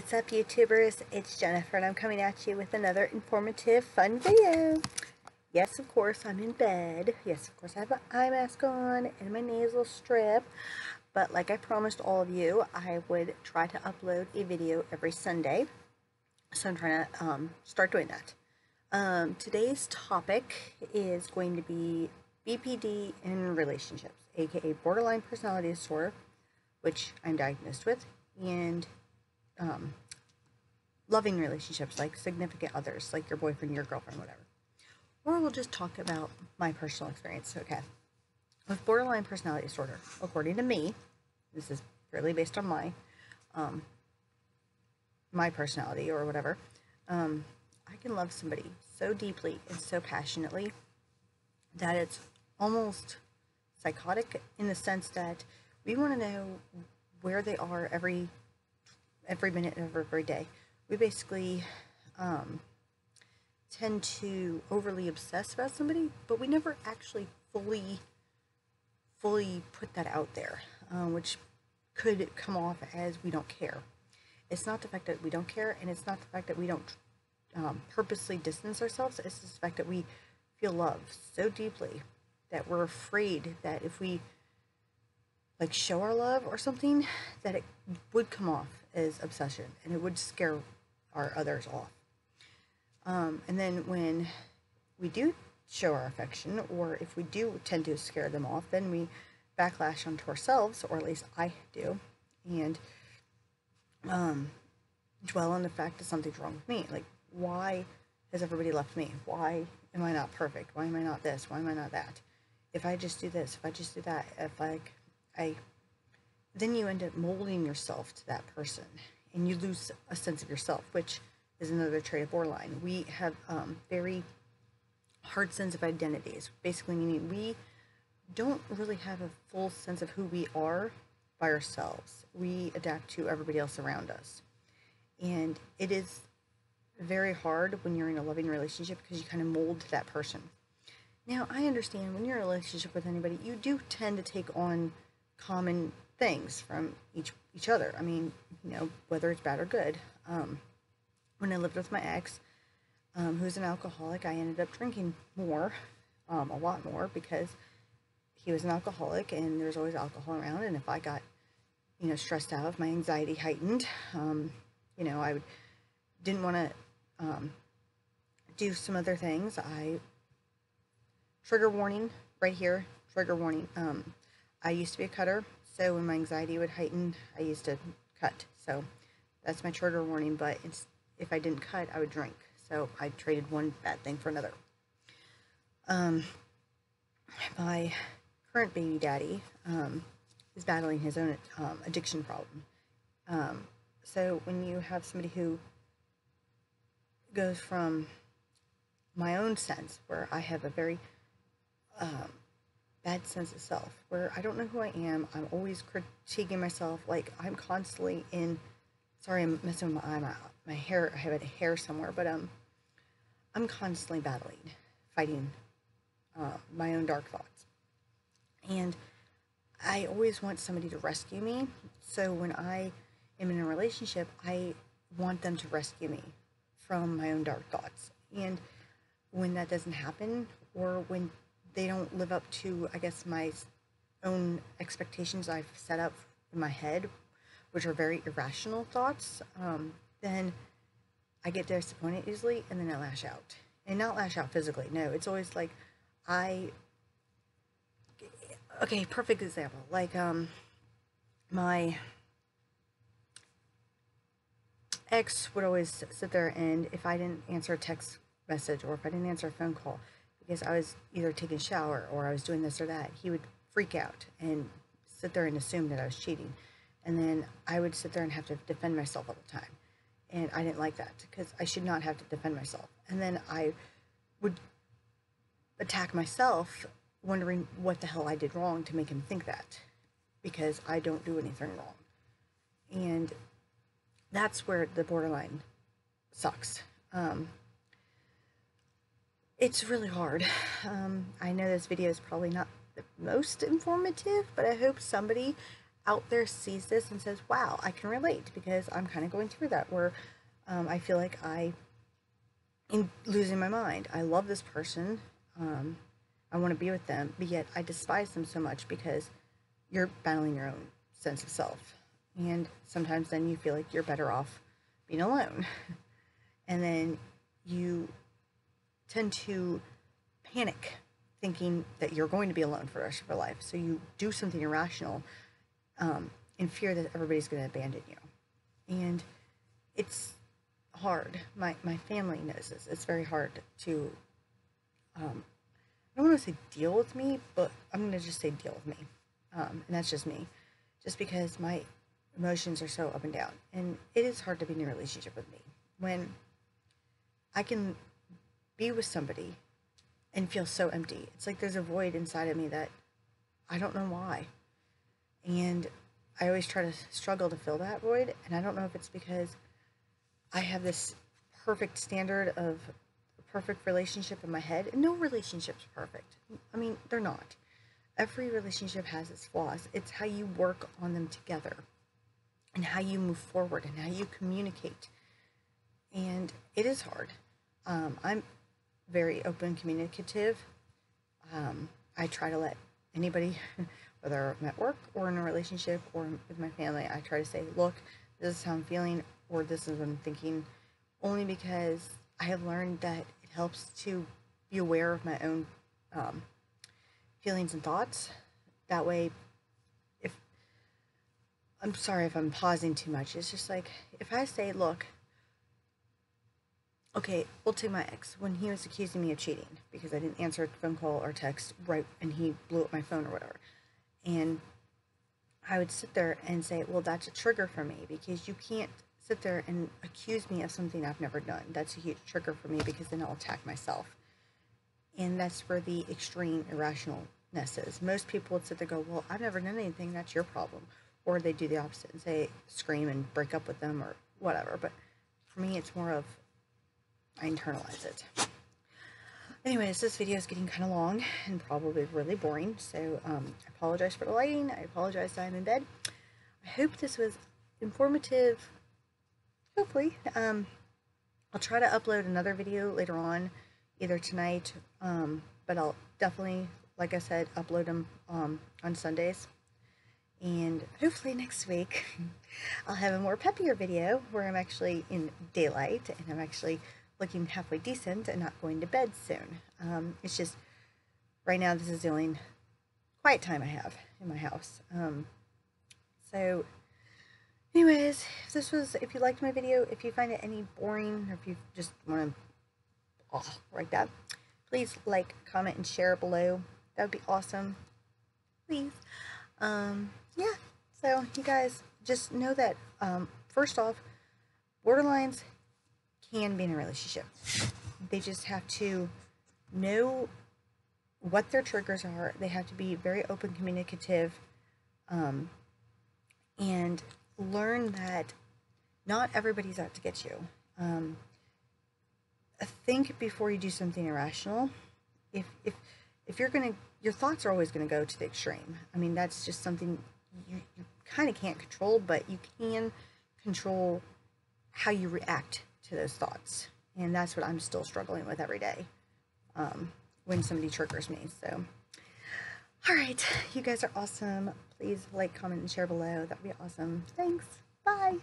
What's up, YouTubers? It's Jennifer, and I'm coming at you with another informative, fun video. Yes, of course, I'm in bed. Yes, of course, I have an eye mask on and my nasal strip. But like I promised all of you, I would try to upload a video every Sunday. So I'm trying to start doing that. Today's topic is going to be BPD in relationships, aka borderline personality disorder, which I'm diagnosed with, and loving relationships like significant others, like your boyfriend, your girlfriend, whatever. Or we'll just talk about my personal experience. Okay. With borderline personality disorder, according to me, this is really based on um, my personality or whatever. I can love somebody so deeply and so passionately that it's almost psychotic in the sense that we want to know where they are every minute of every day. We basically tend to overly obsess about somebody, but we never actually fully put that out there, which could come off as we don't care. It's not the fact that we don't care, and it's not the fact that we don't purposely distance ourselves. It's the fact that we feel love so deeply that we're afraid that if we like show our love or something, that it would come off as obsession and it would scare our others off. And then when we do show our affection, or if we do tend to scare them off, then we backlash onto ourselves, or at least I do, and dwell on the fact that something's wrong with me. Like, why has everybody left me? Why am I not perfect? Why am I not this? Why am I not that? If I just do this, if I just do that, if then you end up molding yourself to that person, and you lose a sense of yourself, which is another trait of borderline. We have very hard sense of identities, basically meaning we don't really have a full sense of who we are by ourselves. We adapt to everybody else around us. And it is very hard when you're in a loving relationship because you kind of mold to that person. Now, I understand when you're in a relationship with anybody, you do tend to take on common things from each other. I mean, whether it's bad or good. When I lived with my ex, who's an alcoholic, I ended up drinking more, a lot more, because he was an alcoholic and there's always alcohol around. And if I got, stressed out, if my anxiety heightened, I didn't want to do some other things. Trigger warning right here, trigger warning. I used to be a cutter, so when my anxiety would heighten, I used to cut. So that's my trigger warning, but if I didn't cut, I would drink. So I traded one bad thing for another. My current baby daddy is battling his own addiction problem. So when you have somebody who goes from my own sense, where I have a very bad sense of self, where I don't know who I am, I'm always critiquing myself, like I'm constantly sorry, I'm messing with my eye, my hair, I have a hair somewhere, but I'm constantly battling, fighting my own dark thoughts. And I always want somebody to rescue me. So when I am in a relationship, I want them to rescue me from my own dark thoughts. And when that doesn't happen, or when they don't live up to, I guess, my own expectations I've set up in my head, which are very irrational thoughts, then I get disappointed easily, and then I lash out. And not lash out physically, no, it's always like okay, perfect example, like my ex would always sit there, and if I didn't answer a text message, or if I didn't answer a phone call because I was either taking a shower or I was doing this or that, he would freak out and sit there and assume that I was cheating. And then I would sit there and have to defend myself all the time. And I didn't like that, because I should not have to defend myself. And then I would attack myself, wondering what the hell I did wrong to make him think that, because I don't do anything wrong. And that's where the borderline sucks. It's really hard. I know this video is probably not the most informative, but I hope somebody out there sees this and says, wow, I can relate because I'm kind of going through that where I feel like I'm losing my mind. I love this person. I want to be with them, but yet I despise them so much because you're battling your own sense of self. And sometimes then you feel like you're better off being alone. And then you tend to panic thinking that you're going to be alone for the rest of your life. So you do something irrational in fear that everybody's going to abandon you. And it's hard. My family knows this. It's very hard to, I don't want to say deal with me, but I'm going to just say deal with me. And that's just me. Just because my emotions are so up and down. And it is hard to be in a relationship with me when I can be with somebody and feel so empty. It's like there's a void inside of me that I don't know why. And I always try to struggle to fill that void. And I don't know if it's because I have this perfect standard of a perfect relationship in my head. And no relationship's perfect. I mean, they're not. Every relationship has its flaws. It's how you work on them together and how you move forward and how you communicate. And it is hard. I'm very open, communicative. I try to let anybody, whether I'm at work or in a relationship or with my family, I try to say, look, this is how I'm feeling or this is what I'm thinking, only because I have learned that it helps to be aware of my own feelings and thoughts. That way, if I'm sorry if I'm pausing too much, it's just like if I say, look, okay, we'll take my ex when he was accusing me of cheating because I didn't answer a phone call or text right and he blew up my phone or whatever. And I would sit there and say, well, that's a trigger for me because you can't sit there and accuse me of something I've never done. That's a huge trigger for me because then I'll attack myself. And that's where the extreme irrationalness is. Most people would sit there and go, well, I've never done anything, that's your problem. Or they do the opposite and say, scream and break up with them or whatever. But for me, it's more of, I internalize it. Anyways, this video is getting kind of long and probably really boring, so I apologize for the lighting. I apologize that I'm in bed. I hope this was informative. Hopefully. I'll try to upload another video later on, either tonight, but I'll definitely, like I said, upload them on Sundays. And hopefully next week I'll have a more peppier video where I'm actually in daylight and I'm actually looking halfway decent and not going to bed soon. It's just, right now this is the only quiet time I have in my house. So anyways, if you liked my video, if you find it any boring, or if you just want to, like that, please like, comment, and share below. That would be awesome. Please. Yeah, so you guys just know that, first off, borderlines can be in a relationship. They just have to know what their triggers are. They have to be very open, communicative, and learn that not everybody's out to get you. Think before you do something irrational. If you're gonna, your thoughts are always gonna go to the extreme. I mean, that's just something you kind of can't control, but you can control how you react to those thoughts. And that's what I'm still struggling with every day when somebody triggers me. So, all right, you guys are awesome. Please like, comment, and share below. That would be awesome. Thanks. Bye.